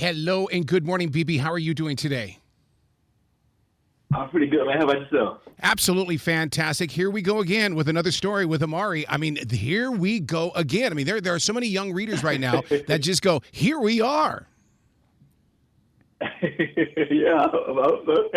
Hello and good morning, BB. How are you doing today? I'm pretty good, man. How about yourself? Absolutely fantastic. Here we go again with another story with Amari. I mean, here we go again. I mean, there are so many young readers right now that just go, here we are. Yeah, I hope so.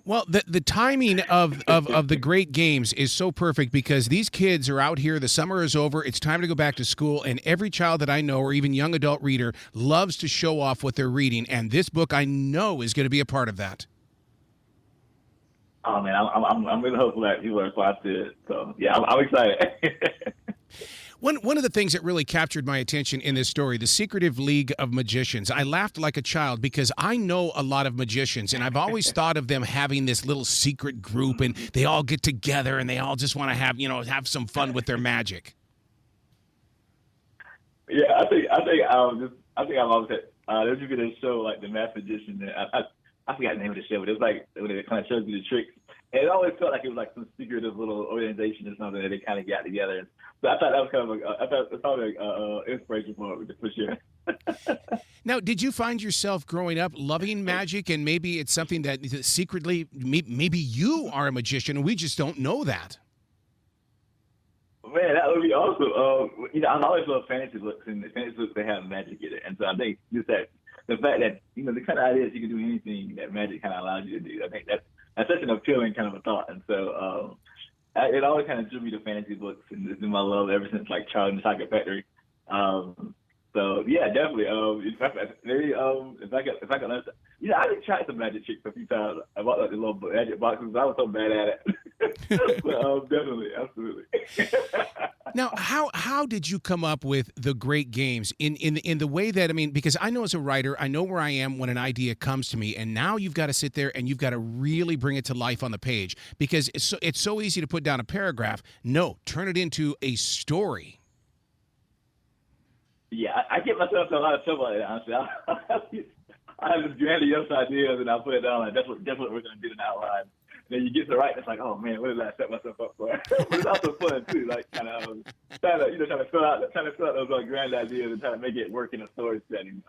Well, the timing of the great games is so perfect because these kids are out here. The summer is over. It's time to go back to school. And every child that I know or even young adult reader loves to show off what they're reading. And this book I know is going to be a part of that. Oh man, I'm really hopeful that people are responsive to it. So yeah, I'm excited. One of the things that really captured my attention in this story, the Secretive League of Magicians, I laughed like a child because I know a lot of magicians, and I've always thought of them having this little secret group, and they all get together, and they all just want to have some fun with their magic. Yeah, I think I've always had. There's even a show like The Math Magician. I forgot the name of the show, but it was like when it kind of shows you the tricks. And it always felt like it was like some secretive little organization or something that they kind of got together. So I thought that was kind of I thought it was probably inspiration for sure. Now, did you find yourself growing up loving magic, and maybe it's something that secretly maybe you are a magician and we just don't know that? Man, that would be awesome. I've always loved fantasy books, and the fantasy books they have magic in it, and so I think just that the fact that the kind of ideas you can do anything that magic kind of allows you to do. I think that's such an appealing kind of a thought, and so it always kind of drew me to fantasy books, and it's been my love ever since like Charlie and the Chocolate Factory. So yeah, definitely. Maybe if I could learn, I did try some magic tricks a few times. I bought like the little magic boxes. I was so bad at it. But definitely, absolutely. Now, how did you come up with the great games in the way that, I mean, because I know as a writer, I know where I am when an idea comes to me, and now you've got to sit there and you've got to really bring it to life on the page because it's so easy to put down a paragraph. No, turn it into a story. Yeah, I get myself in a lot of trouble like that, honestly. I have this grandiose ideas, and I'll put it down like, that's what we're going to do in outline. Then you get to write, it's like, oh man, what did I set myself up for? But it's also fun too, like trying to fill out those grand ideas and trying to make it work in a story setting.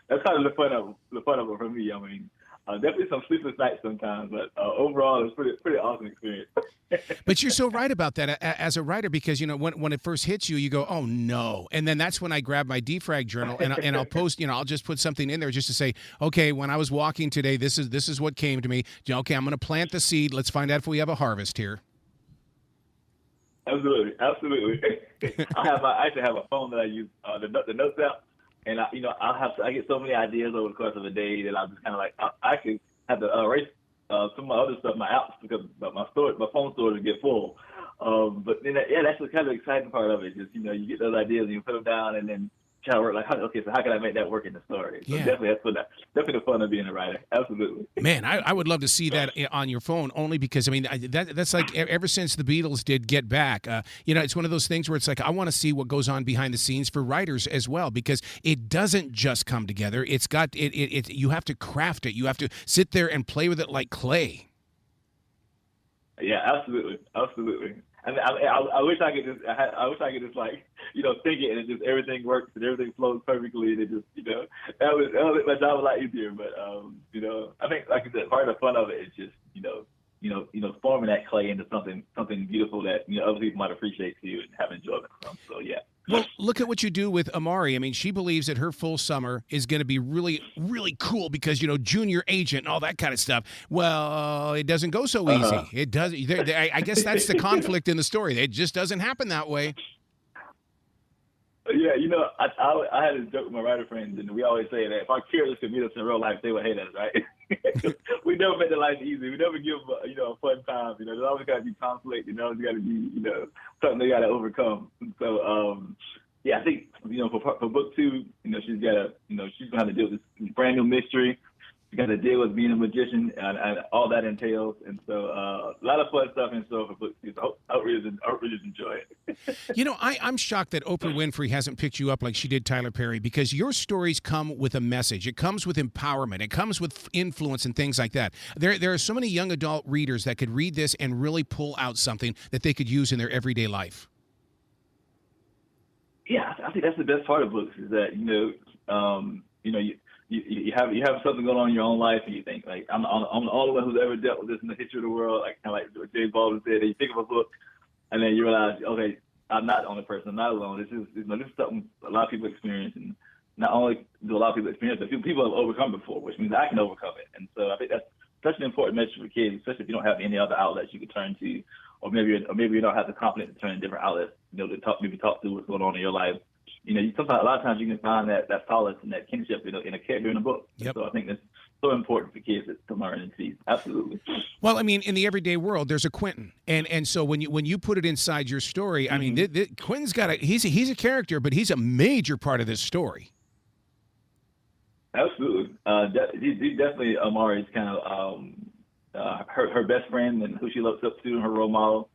That's kind of the fun of it for me. I mean, definitely some sleepless nights sometimes, but overall, it's pretty awesome experience. But you're so right about that as a writer because when it first hits you, you go, oh no, and then that's when I grab my defrag journal and I'll post. I'll just put something in there just to say, okay, when I was walking today, this is what came to me. Okay, I'm going to plant the seed. Let's find out if we have a harvest here. Absolutely. I actually have a phone that I use the notes app, and I get so many ideas over the course of a day that I'm just kind of like I actually have to erase some of my other stuff, my apps, because my phone storage will get full. But then that's the kind of exciting part of it. Just you get those ideas and you put them down, and then try to work like, okay, so how can I make that work in the story? So Yeah. definitely the fun of being a writer. Absolutely. Man, I would love to see that on your phone only because, I mean, that's like ever since the Beatles did Get Back, it's one of those things where it's like I want to see what goes on behind the scenes for writers as well because it doesn't just come together. It's got it. You have to craft it. You have to sit there and play with it like clay. Yeah, absolutely. I mean, I wish I could just like think it and it just everything works and everything flows perfectly and it just that would make my job a lot easier. But I think like I said, part of the fun of it is just forming that clay into something beautiful that other people might appreciate too and have enjoyment from. So yeah. Well, look at what you do with Amari. I mean, she believes that her full summer is going to be really, really cool because, junior agent and all that kind of stuff. Well, it doesn't go so easy. It does. I guess that's the conflict in the story. It just doesn't happen that way. Yeah, I had this joke with my writer friends, and we always say that if our characters could meet us in real life, they would hate us, right? We never make their life easy. We never give them, a fun time. There's always got to be conflict. There's always got to be, something they got to overcome. So, yeah, I think, for book 2, she's got to, she's going to have to deal with this brand new mystery. You got to deal with being a magician and all that entails. And so a lot of fun stuff in store for book 2. So I really just enjoy it. I'm shocked that Oprah Winfrey hasn't picked you up like she did Tyler Perry because your stories come with a message. It comes with empowerment. It comes with influence and things like that. There are so many young adult readers that could read this and really pull out something that they could use in their everyday life. Yeah, I think that's the best part of books is that, you have something going on in your own life, and you think like I'm the only one who's ever dealt with this in the history of the world, like kind of like what James Baldwin said. And you pick up a book, and then you realize, okay, I'm not the only person. I'm not alone. This is something a lot of people experience, and not only do a lot of people experience it, but people have overcome before, which means I can overcome it. And so I think that's such an important message for kids, especially if you don't have any other outlets you can turn to, or maybe you don't have the confidence to turn to different outlets, to talk through what's going on in your life. Sometimes a lot of times you can find that solace and that kinship in a character in a book. Yep. So I think that's so important for kids to learn and see. Absolutely. Well, I mean, in the everyday world, there's a Quentin, and so when you put it inside your story, I mean, Quentin's he's a character, but he's a major part of this story. Absolutely. He's definitely Amari's kind of her best friend and who she looks up to and her role model.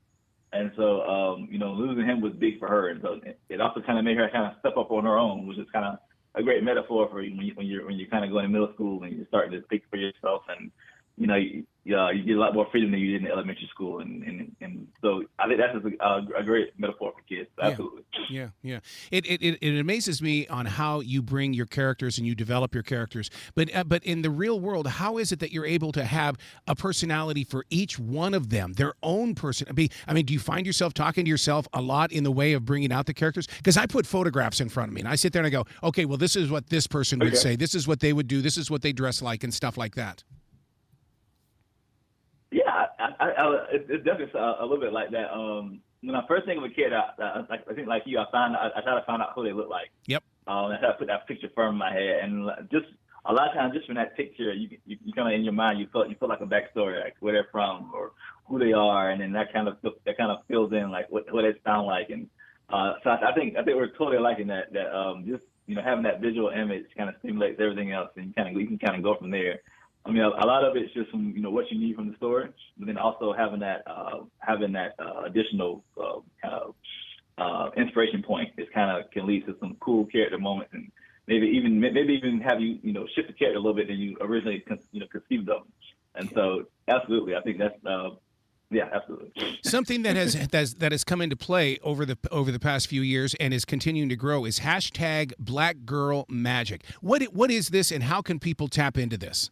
And so, losing him was big for her. And so it also kind of made her kind of step up on her own, which is kind of a great metaphor for when you're kind of going to middle school and you're starting to think for yourself. And, you get a lot more freedom than you did in elementary school. And so I think that's just a great metaphor for kids. Absolutely. Yeah. It amazes me on how you bring your characters and you develop your characters. But in the real world, how is it that you're able to have a personality for each one of them, their own person? I mean, do you find yourself talking to yourself a lot in the way of bringing out the characters? Because I put photographs in front of me and I sit there and I go, okay, well, this is what this person would say. This is what they would do. This is what they dress like and stuff like that. Yeah, it's definitely a little bit like that. When I first think of a kid, I think like you, I try to find out who they look like. Yep. I try to put that picture firm in my head, and just a lot of times, just from that picture, you kind of in your mind, you feel like a backstory, like where they're from or who they are, and then that kind of fills in like what they sound like, and so I think we're totally liking that. Just having that visual image kind of stimulates everything else, and you can kind of go from there. I mean, a lot of it's just from what you need from the story, but then also having that additional kind of inspiration point is kind of can lead to some cool character moments, and maybe even have you shift the character a little bit than you originally conceived of. And so, absolutely, I think that's absolutely something that has come into play over the past few years and is continuing to grow is hashtag Black Girl Magic. What is this, and how can people tap into this?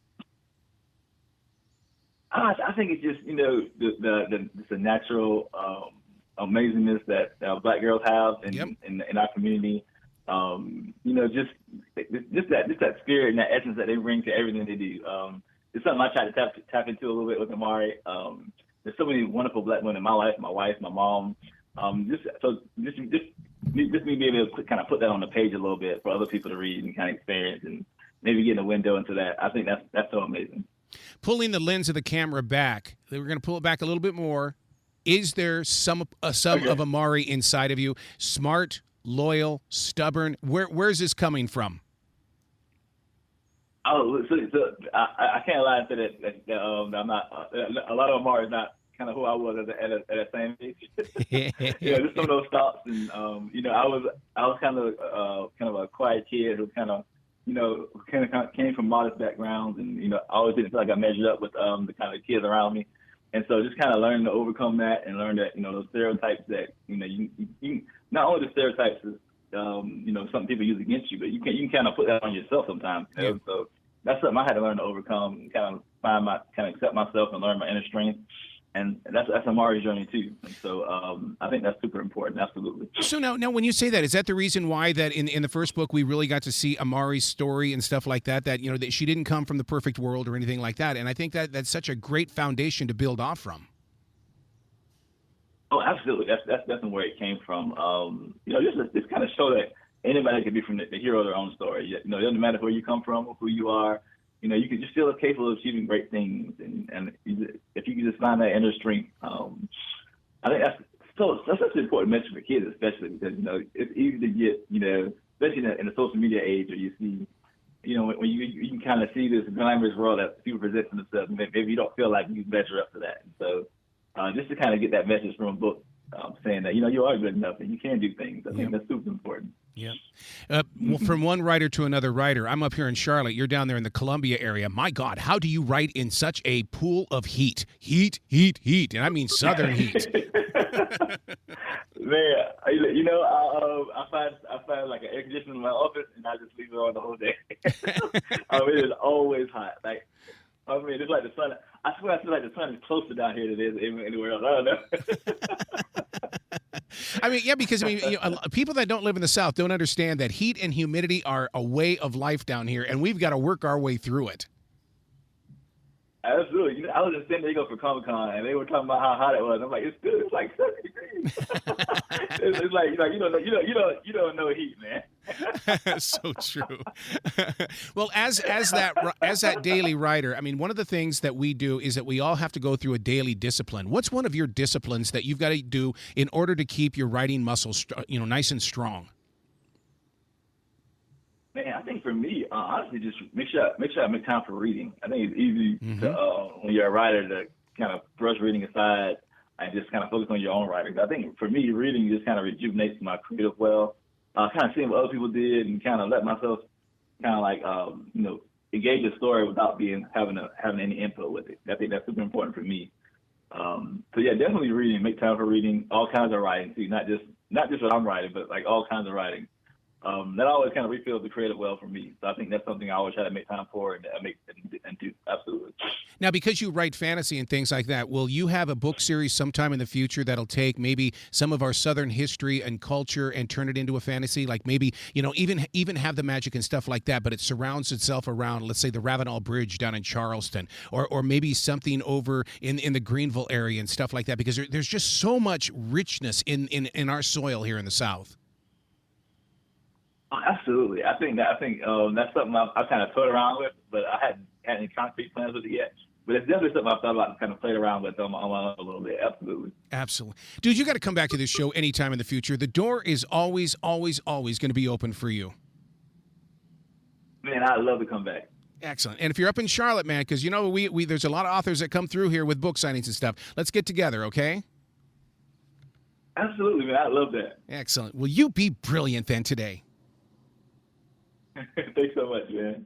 I think it's just the natural amazingness that Black girls have in our community. Just that spirit and that essence that they bring to everything they do. It's something I try to tap into a little bit with Amari. There's so many wonderful Black women in my life, my wife, my mom. Just me being able to kind of put that on the page a little bit for other people to read and kind of experience, and maybe getting a window into that. I think that's so amazing. Pulling the lens of the camera back, we're going to pull it back a little bit more. Is there some of Amari inside of you? Smart, loyal, stubborn. Where's this coming from? Oh, so I can't lie and say that I'm not. A lot of Amari is not kind of who I was at that same age. Just some of those thoughts, and I was kind of a quiet kid who kind of came from modest backgrounds, and I always didn't feel like I measured up with the kind of kids around me, and so just kind of learning to overcome that and learn that those stereotypes that you not only the stereotypes is some people use against you, but you can kind of put that on yourself sometimes. So that's something I had to learn to overcome and kind of accept myself and learn my inner strength. And that's Amari's journey too. And so I think that's super important. Absolutely. So now, when you say that, is that the reason why that in the first book we really got to see Amari's story and stuff like that? That that she didn't come from the perfect world or anything like that. And I think that's such a great foundation to build off from. Oh, absolutely. That's definitely where it came from. Just kind of show that anybody can be from the hero of their own story. It doesn't matter where you come from or who you are. You can just feel capable of achieving great things, and if you can just find that inner strength, I think that's such an important message for kids, especially because it's easy to get especially in the social media age, where you see when you can kind of see this glamorous world that people present themselves, maybe you don't feel like you measure up to that. And so just to kind of get that message from a book saying that you are good enough and you can do things, I think that's super important. Yeah. Well, from one writer to another writer, I'm up here in Charlotte. You're down there in the Columbia area. My God, how do you write in such a pool of heat? Heat. And I mean southern heat. Man, I find like an air conditioner in my office, and I just leave it on the whole day. It is always hot. Like, it's like the sun. I swear, I feel like the sun is closer down here than it is anywhere else. I don't know. I mean, yeah, because people that don't live in the South don't understand that heat and humidity are a way of life down here, and we've got to work our way through it. Absolutely. I was in San Diego for Comic Con, and they were talking about how hot it was. I'm like, it's like 70 degrees. it's like you don't know heat, man. So true. Well, as that daily writer, I mean, one of the things that we do is that we all have to go through a daily discipline. What's one of your disciplines that you've got to do in order to keep your writing muscles, nice and strong? Man, I think for me, honestly, just make sure I make time for reading. I think it's easy to when you're a writer to kind of brush reading aside and just kind of focus on your own writing. I think for me, reading just kind of rejuvenates my creative well. Kind of seeing what other people did and kind of let myself kind of like engage the story without having any input with it. I think that's super important for me. So yeah, definitely reading. Make time for reading. All kinds of writing. See, not just what I'm writing, but like all kinds of writing. That always kind of refills the creative well for me. So I think that's something I always try to make time for and do. Absolutely. Now, because you write fantasy and things like that, will you have a book series sometime in the future that'll take maybe some of our Southern history and culture and turn it into a fantasy? Like maybe, even have the magic and stuff like that, but it surrounds itself around, let's say, the Ravenel Bridge down in Charleston, or maybe something over in the Greenville area and stuff like that, because there's just so much richness in our soil here in the South. Absolutely. I think that's something I've kind of toyed around with, but I hadn't had any concrete plans with it yet. But it's definitely something I've thought about and kind of played around with on my own a little bit. Absolutely. Absolutely. Dude, you got to come back to this show anytime in the future. The door is always, always, always going to be open for you. Man, I'd love to come back. Excellent. And if you're up in Charlotte, man, because, we there's a lot of authors that come through here with book signings and stuff. Let's get together, okay? Absolutely, man. I'd love that. Excellent. Will you be brilliant then today? Thanks so much, man.